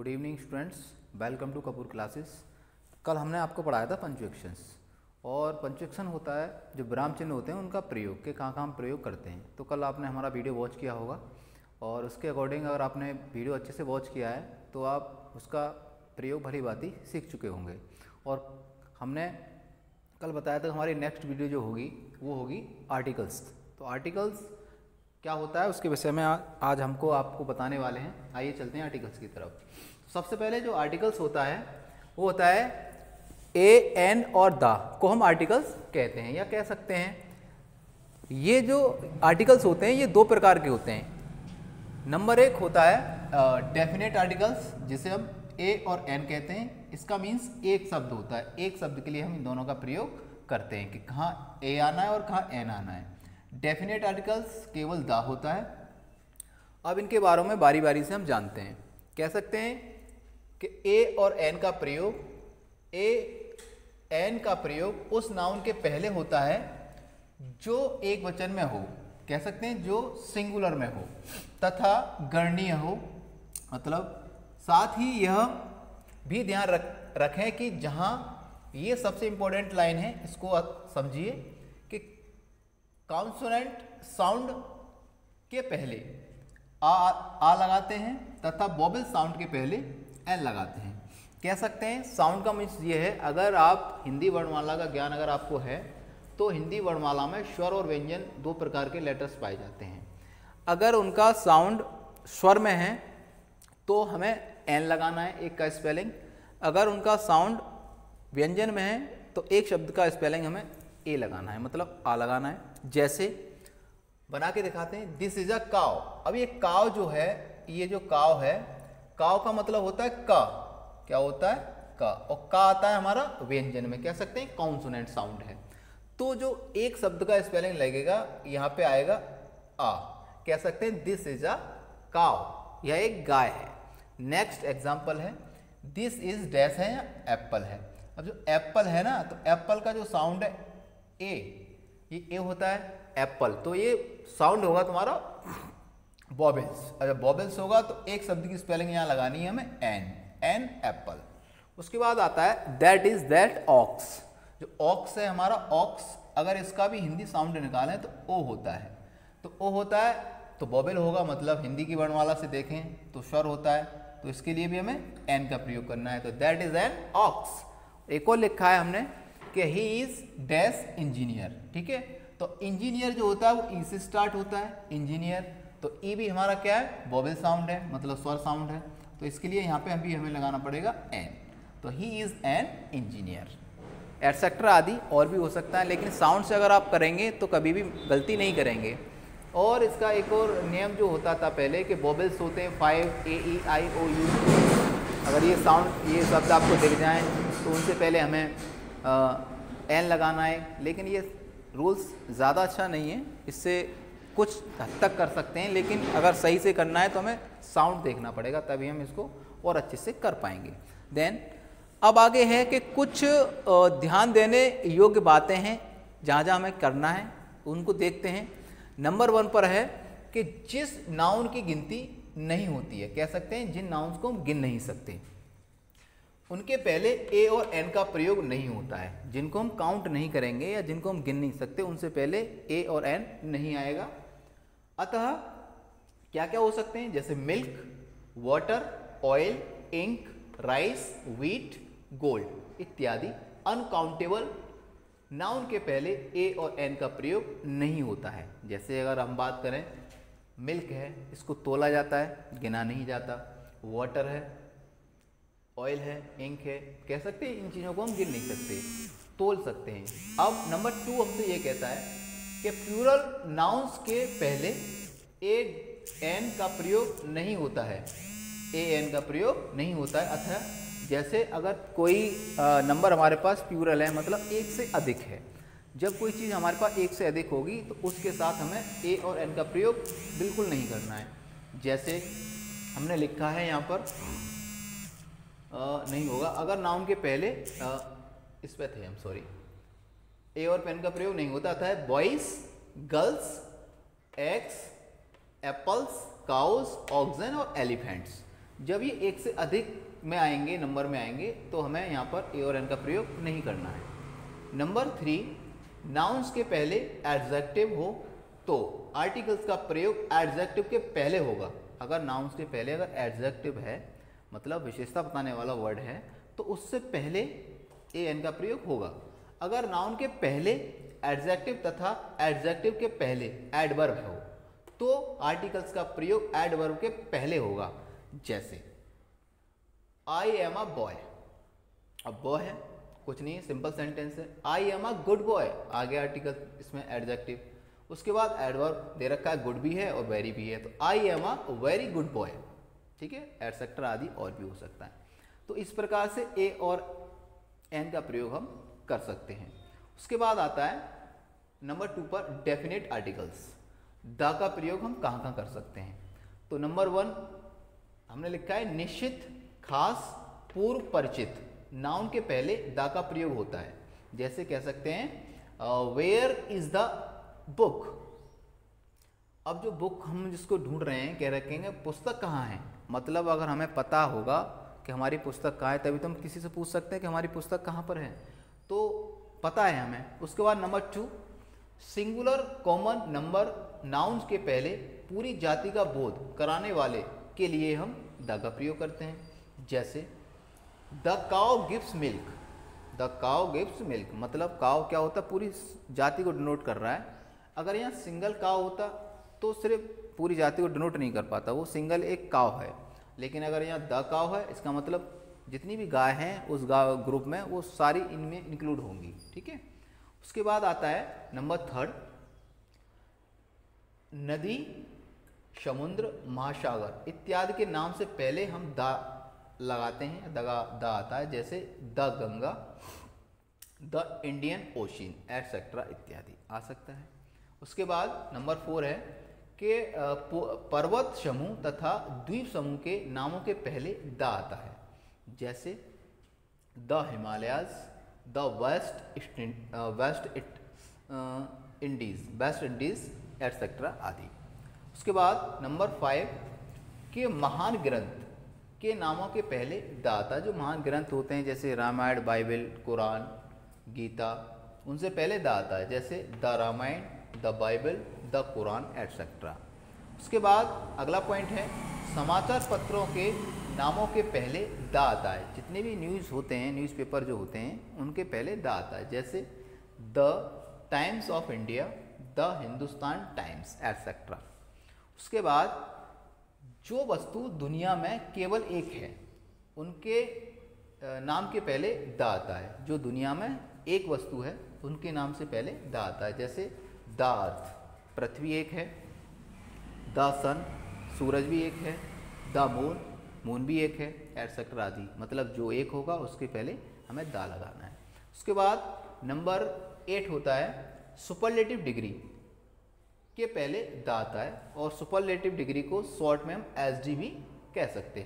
Good evening students, welcome to Kapoor classes. कल हमने आपको पढ़ाया था पंचुएक्शंस, और पंचुएक्शन होता है जो विराम चिन्ह होते हैं उनका प्रयोग के कहाँ हम प्रयोग करते हैं। तो कल आपने हमारा वीडियो वॉच किया होगा और उसके अकॉर्डिंग अगर आपने वीडियो अच्छे से वॉच किया है तो आप उसका प्रयोग भली भांति सीख चुके होंगे। और हमने कल बताया था हमारी नेक्स्ट वीडियो जो होगी वो होगी आर्टिकल्स। तो आर्टिकल्स क्या होता है उसके विषय में आज हमको आपको बताने वाले हैं। आइए चलते हैं आर्टिकल्स की तरफ। सबसे पहले जो आर्टिकल्स होता है वो होता है ए, एन और द को हम आर्टिकल्स कहते हैं या कह सकते हैं। ये जो आर्टिकल्स होते हैं ये दो प्रकार के होते हैं। नंबर एक होता है डेफिनेट आर्टिकल्स जिसे हम ए और एन कहते हैं। इसका मीन्स एक शब्द होता है, एक शब्द के लिए हम इन दोनों का प्रयोग करते हैं कि कहाँ ए आना है और कहाँ एन आना है। डेफिनेट आर्टिकल्स केवल द होता है। अब इनके बारे में बारी बारी से हम जानते हैं। कह सकते हैं कि ए और एन का प्रयोग, ए एन का प्रयोग उस नाउन के पहले होता है जो एक वचन में हो, कह सकते हैं जो सिंगुलर में हो तथा गणनीय हो। मतलब साथ ही यह भी ध्यान रखें कि जहां ये सबसे इंपॉर्टेंट लाइन है, इसको समझिए कि कॉन्सोनेंट साउंड के पहले आ लगाते हैं तथा वोवेल साउंड के पहले एन लगाते हैं। कह सकते हैं साउंड का मीन्स ये है, अगर आप हिंदी वर्णमाला का ज्ञान अगर आपको है तो हिंदी वर्णमाला में स्वर और व्यंजन दो प्रकार के लेटर्स पाए जाते हैं। अगर उनका साउंड स्वर में है तो हमें एन लगाना है, एक का स्पेलिंग। अगर उनका साउंड व्यंजन में है तो एक शब्द का स्पेलिंग हमें ए लगाना है, मतलब आ लगाना है। जैसे बना के दिखाते हैं, दिस इज अ काव। अब ये काव जो है, ये जो काव है, काव का मतलब होता है का, क्या होता है का, और का आता है हमारा व्यंजन में, कह सकते हैं कॉन्सोनेंट साउंड है। तो जो एक शब्द का स्पेलिंग लगेगा यहाँ पे आएगा आ, कह सकते हैं दिस इज अ काव, यह एक गाय है। नेक्स्ट एग्जाम्पल है दिस इज डैश है या एप्पल है। अब जो एप्पल है ना, तो एप्पल का जो साउंड है ए, ये ए होता है एप्पल, तो ये साउंड होगा तुम्हारा वोवेल्स। अगर वोवेल्स होगा तो एक शब्द की स्पेलिंग यहाँ लगानी है हमें एन, एन एप्पल। उसके बाद आता है दैट इज दैट ऑक्स। जो ऑक्स है हमारा ऑक्स, अगर इसका भी हिंदी साउंड निकालें तो ओ होता है। तो ओ होता है तो वोवेल होगा, मतलब हिंदी की वर्णमाला से देखें तो स्वर होता है, तो इसके लिए भी हमें एन का प्रयोग करना है। तो दैट इज एन ऑक्स। एक और लिखा है हमने कि ही इज डैश इंजीनियर, ठीक है। तो इंजीनियर जो होता है वो ई से स्टार्ट होता है, इंजीनियर। तो ई भी हमारा क्या है, वोवेल साउंड है, मतलब स्वर साउंड है। तो इसके लिए यहाँ पे हमें लगाना पड़ेगा एन। तो he is an engineer, etcetera आदि और भी हो सकता है, लेकिन साउंड से अगर आप करेंगे तो कभी भी गलती नहीं करेंगे। और इसका एक और नियम जो होता था पहले कि वोवेल्स होते हैं 5 ए ई आई ओ यू। अगर ये साउंड, ये शब्द आपको दिख जाएँ तो उनसे पहले हमें एन लगाना है। लेकिन ये रूल्स ज़्यादा अच्छा नहीं है, इससे कुछ हद तक कर सकते हैं, लेकिन अगर सही से करना है तो हमें साउंड देखना पड़ेगा, तभी हम इसको और अच्छे से कर पाएंगे। देन अब आगे है कि कुछ ध्यान देने योग्य बातें हैं जहाँ जहाँ हमें करना है उनको देखते हैं। नंबर 1 पर है कि जिस नाउन की गिनती नहीं होती है, कह सकते हैं जिन नाउन्स को हम गिन नहीं सकते, उनके पहले ए और एन का प्रयोग नहीं होता है। जिनको हम काउंट नहीं करेंगे या जिनको हम गिन नहीं सकते उनसे पहले ए और एन नहीं आएगा। अतः क्या क्या हो सकते हैं, जैसे milk, water, oil, ink, rice, wheat, gold इत्यादि अनकाउंटेबल नाउन के पहले ए और एन का प्रयोग नहीं होता है। जैसे अगर हम बात करें, मिल्क है, इसको तोला जाता है, गिना नहीं जाता। वाटर है, ऑयल है, इंक है, कह सकते हैं इन चीज़ों को हम गिन नहीं सकते, तोल सकते हैं। अब नंबर 2 हमसे ये कहता है कि प्लूरल नाउन्स के पहले ए एन का प्रयोग नहीं होता है, ए एन का प्रयोग नहीं होता है। अतः जैसे अगर कोई नंबर हमारे पास प्लूरल है, मतलब एक से अधिक है, जब कोई चीज़ हमारे पास एक से अधिक होगी तो उसके साथ हमें ए और एन का प्रयोग बिल्कुल नहीं करना है। जैसे हमने लिखा है यहाँ पर नहीं होगा, अगर नाउन के पहले इस पे थे हम, सॉरी, ए और पेन का प्रयोग नहीं होता था। Boys, girls, eggs, apples, cows, oxen और एलिफेंट्स, जब ये एक से अधिक में आएंगे, नंबर में आएंगे, तो हमें यहाँ पर ए और एन का प्रयोग नहीं करना है। नंबर 3, नाउन्स के पहले एडजेक्टिव हो तो आर्टिकल्स का प्रयोग एडजेक्टिव के पहले होगा। अगर नाउन्स के पहले अगर एडजेक्टिव है, मतलब विशेषता बताने वाला वर्ड है, तो उससे पहले ए एन का प्रयोग होगा। अगर नाउन के पहले एडजेक्टिव तथा एडजेक्टिव के पहले एडवर्ब हो तो आर्टिकल्स का प्रयोग एडवर्ब के पहले होगा। जैसे आई एम अ बॉय, अब बॉय है, कुछ नहीं है, सिंपल सेंटेंस है। I am a good boy, आगे आर्टिकल, इसमें एडजेक्टिव, उसके बाद एडवर्ब दे रखा है, गुड भी है और वेरी भी है, तो I am a very good boy, ठीक है, एटसेट्रा आदि और भी हो सकता है। तो इस प्रकार से ए और एन का प्रयोग हम कर सकते हैं। उसके बाद आता है नंबर 2 पर डेफिनेट आर्टिकल्स। द का प्रयोग हम कहाँ कहाँ कर सकते हैं? तो नंबर 1 हमने लिखा है निश्चित, खास, पूर्व परिचित। नाउन के पहले द का प्रयोग होता है। जैसे कह सकते हैं वेयर इज द बुक। अब जो बुक हम जिसको ढूंढ रहे हैं, कह रखेंगे पुस्तक कहाँ है, मतलब अगर हमें पता होगा कि हमारी पुस्तक कहाँ है तभी तो हम किसी से पूछ सकते हैं कि हमारी पुस्तक कहाँ पर है, तो पता है हमें। उसके बाद number 2 singular common number nouns के पहले पूरी जाति का बोध कराने वाले के लिए हम द का प्रयोग करते हैं। जैसे the cow gives milk, the cow gives milk, मतलब काउ क्या होता है, पूरी जाति को डिनोट कर रहा है। अगर यहाँ सिंगल काउ होता तो सिर्फ पूरी जाति को डिनोट नहीं कर पाता, वो सिंगल एक काउ है। लेकिन अगर यहाँ द काउ है, इसका मतलब जितनी भी गाय हैं उस गाय ग्रुप में वो सारी इनमें इंक्लूड होंगी, ठीक है। उसके बाद आता है नंबर 3 नदी, समुद्र, महासागर इत्यादि के नाम से पहले हम द लगाते हैं, द आता है। जैसे the Ganga, the Indian ocean etcetera इत्यादि आ सकता है। उसके बाद नंबर 4 है कि पर्वत समूह तथा द्वीप समूह के नामों के पहले द आता है। जैसे the Himalayas, the West Indies etcetera आदि। उसके बाद नंबर 5 के महान ग्रंथ के नामों के पहले द आता है। जो महान ग्रंथ होते हैं जैसे रामायण, बाइबल, कुरान, गीता, उनसे पहले द आता है। जैसे the Ramayana, the Bible, the Quran etcetera. उसके बाद अगला पॉइंट है समाचार पत्रों के नामों के पहले द आता है। जितने भी न्यूज़ होते हैं, न्यूज़पेपर जो होते हैं, उनके पहले द आता है। जैसे the times of India, the Hindustan times etcetera. उसके बाद जो वस्तु दुनिया में केवल एक है उनके नाम के पहले द आता है। जो दुनिया में एक वस्तु है उनके नाम से पहले द आता है। जैसे द अर्थ, पृथ्वी एक है। द सन, सूरज भी एक है। द मून, मून भी एक है एटसेट्रा आदि। मतलब जो एक होगा उसके पहले हमें द लगाना है। उसके बाद नंबर 8 होता है सुपरलेटिव डिग्री के पहले द आता है। और सुपरलेटिव डिग्री को शॉर्ट में हम एसडी भी कह सकते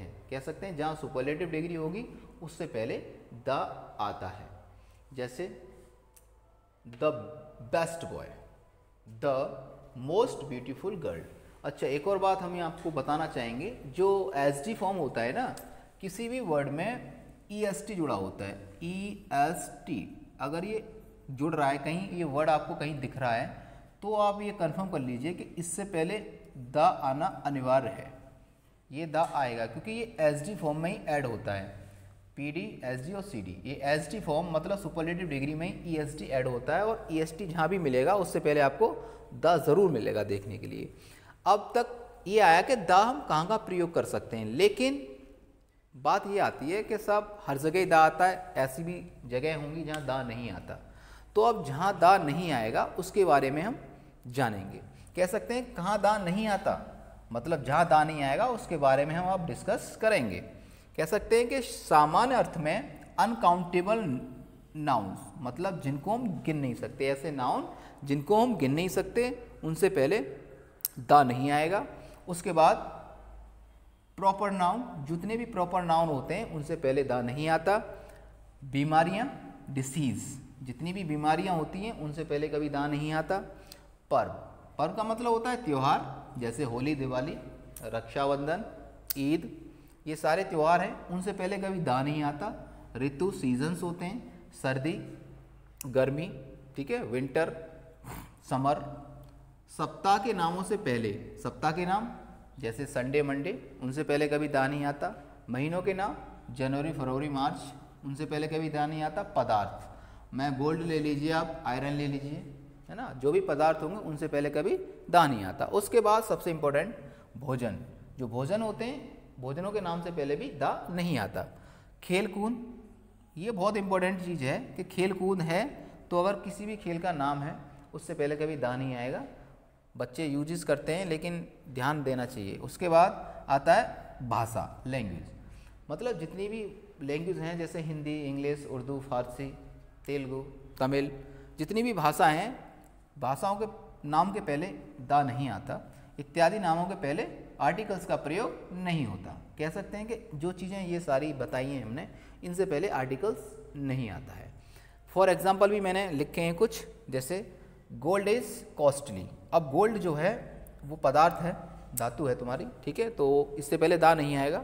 हैं। जहाँ सुपरलेटिव डिग्री होगी उससे पहले द आता है। जैसे the best boy, the most beautiful girl. अच्छा, एक और बात हम आपको बताना चाहेंगे, जो एसडी फॉर्म होता है ना, किसी भी वर्ड में ईएसटी जुड़ा होता है। ईएसटी अगर ये जुड़ रहा है कहीं, ये वर्ड आपको कहीं दिख रहा है, तो आप ये कंफर्म कर लीजिए कि इससे पहले द आना अनिवार्य है। ये द आएगा क्योंकि ये एसडी फॉर्म में ही ऐड होता है। पीडी, एसडी और सीडी, ये एसडी फॉर्म मतलब सुपरलेटिव डिग्री में ही ईएसटी ऐड होता है। और ईएसटी जहाँ भी मिलेगा उससे पहले आपको द ज़रूर मिलेगा देखने के लिए। अब तक ये आया कि द हम कहाँ का प्रयोग कर सकते हैं, लेकिन बात ये आती है कि सब हर जगह द आता है, ऐसी भी जगह होंगी जहाँ द नहीं आता। तो अब जहाँ द नहीं आएगा उसके बारे में हम जानेंगे। कह सकते हैं कहाँ द नहीं आता, मतलब जहाँ द नहीं आएगा उसके बारे में हम अब डिस्कस करेंगे। कह सकते हैं कि सामान्य अर्थ में अनकाउंटेबल नाउन्स, मतलब जिनको हम गिन नहीं सकते, ऐसे नाउन जिनको हम गिन नहीं सकते, उनसे पहले द नहीं आएगा। उसके बाद प्रॉपर नाउन, जितने भी प्रॉपर नाउन होते हैं उनसे पहले द नहीं आता। बीमारियां, डिसीज़, जितनी भी बीमारियां होती हैं उनसे पहले कभी द नहीं आता। पर्व, पर्व का मतलब होता है त्यौहार, जैसे होली, दिवाली, रक्षाबंधन, ईद, ये सारे त्यौहार हैं, उनसे पहले कभी दा नहीं आता। ऋतु सीजन्स होते हैं, सर्दी, गर्मी, ठीक है, विंटर, समर। सप्ताह के नामों से पहले, सप्ताह के नाम जैसे संडे, मंडे, उनसे पहले कभी दा नहीं आता। महीनों के नाम जनवरी, फरवरी, मार्च, उनसे पहले कभी दा नहीं आता। पदार्थ, मैं गोल्ड ले लीजिए, आप आयरन ले लीजिए, है ना, जो भी पदार्थ होंगे उनसे पहले कभी दा नहीं आता। उसके बाद सबसे इम्पोर्टेंट भोजन, जो भोजन होते हैं भोजनों के नाम से पहले भी दा नहीं आता। खेल कूद, ये बहुत इंपॉर्टेंट चीज़ है कि खेल कूद है तो अगर किसी भी खेल का नाम है उससे पहले कभी दा नहीं आएगा। बच्चे यूजेस करते हैं लेकिन ध्यान देना चाहिए। उसके बाद आता है भाषा, लैंग्वेज, मतलब जितनी भी लैंग्वेज हैं जैसे हिंदी, इंग्लिश, उर्दू, फारसी, तेलुगु, तमिल, जितनी भी भाषा हैं, भाषाओं के नाम के पहले दा नहीं आता। इत्यादि नामों के पहले आर्टिकल्स का प्रयोग नहीं होता। कह सकते हैं कि जो चीज़ें ये सारी बताई हैं हमने, इनसे पहले आर्टिकल्स नहीं आता है। फॉर एग्जाम्पल भी मैंने लिखे हैं कुछ, जैसे गोल्ड इज़ कॉस्टली। अब गोल्ड जो है वो पदार्थ है, धातु है तुम्हारी, ठीक है, तो इससे पहले दा नहीं आएगा।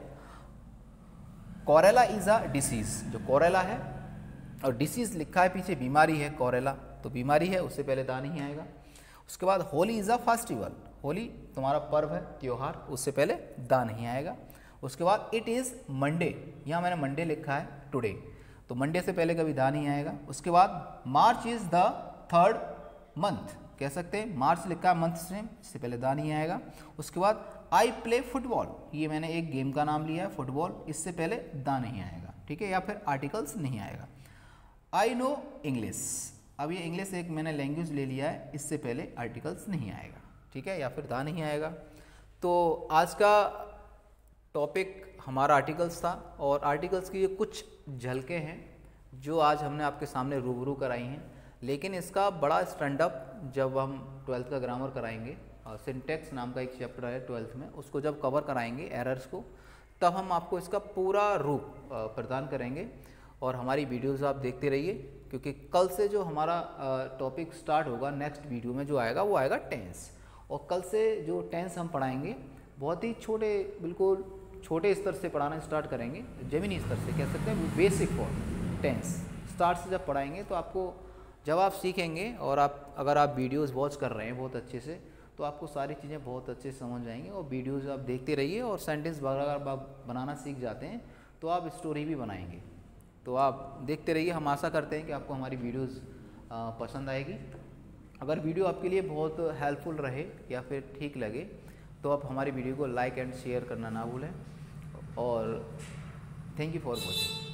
कोरेला इज़ अ डिसीज़, जो कोरेला है और डिसीज़ लिखा है पीछे, बीमारी है, कोरेला तो बीमारी है, उससे पहले दा नहीं आएगा। उसके बाद Holi is a festival, Holi तुम्हारा पर्व है, त्योहार, उससे पहले दा नहीं आएगा। उसके बाद इट इज़ मंडे, यहाँ मैंने मंडे लिखा है, टुडे, तो मंडे से पहले कभी दा नहीं आएगा। उसके बाद मार्च इज़ द थर्ड मंथ, कह सकते हैं मार्च लिखा है मंथ से, इससे पहले दा नहीं आएगा। उसके बाद आई प्ले फुटबॉल, ये मैंने एक गेम का नाम लिया है फुटबॉल, इससे पहले दा नहीं आएगा, ठीक है, या फिर आर्टिकल्स नहीं आएगा। आई नो इंग्लिश, अब ये इंग्लिश एक मैंने लैंग्वेज ले लिया है, इससे पहले आर्टिकल्स नहीं आएगा, ठीक है, या फिर दा नहीं आएगा। तो आज का टॉपिक हमारा आर्टिकल्स था और आर्टिकल्स की ये कुछ झलकें हैं जो आज हमने आपके सामने रूबरू कराई हैं। लेकिन इसका बड़ा स्टैंड अप जब हम 12th का ग्रामर कराएंगे, सिंटैक्स नाम का एक चैप्टर है 12th में, उसको जब कवर कराएंगे एरर्स को, तब हम आपको इसका पूरा रूप प्रदान करेंगे। और हमारी वीडियोज़ आप देखते रहिए, क्योंकि कल से जो हमारा टॉपिक स्टार्ट होगा, नेक्स्ट वीडियो में जो आएगा वो आएगा टेंस। और कल से जो टेंस हम पढ़ाएंगे बहुत ही छोटे, बिल्कुल छोटे स्तर से पढ़ाना स्टार्ट करेंगे, ज़मीनी स्तर से कह सकते हैं, बेसिक फॉर्म टेंस स्टार्ट से जब पढ़ाएंगे तो आपको, जब आप सीखेंगे और अगर आप वीडियोस वॉच कर रहे हैं बहुत अच्छे से, तो आपको सारी चीज़ें बहुत अच्छे से समझ जाएंगी। और वीडियोस आप देखते रहिए और सेंटेंस अगर आप बनाना सीख जाते हैं तो आप स्टोरी भी बनाएंगे। तो आप देखते रहिए, हम आशा करते हैं कि आपको हमारी वीडियोज़ पसंद आएगी। अगर वीडियो आपके लिए बहुत हेल्पफुल रहे या फिर ठीक लगे तो आप हमारी वीडियो को लाइक एंड शेयर करना ना भूलें। और थैंक यू फॉर वॉचिंग।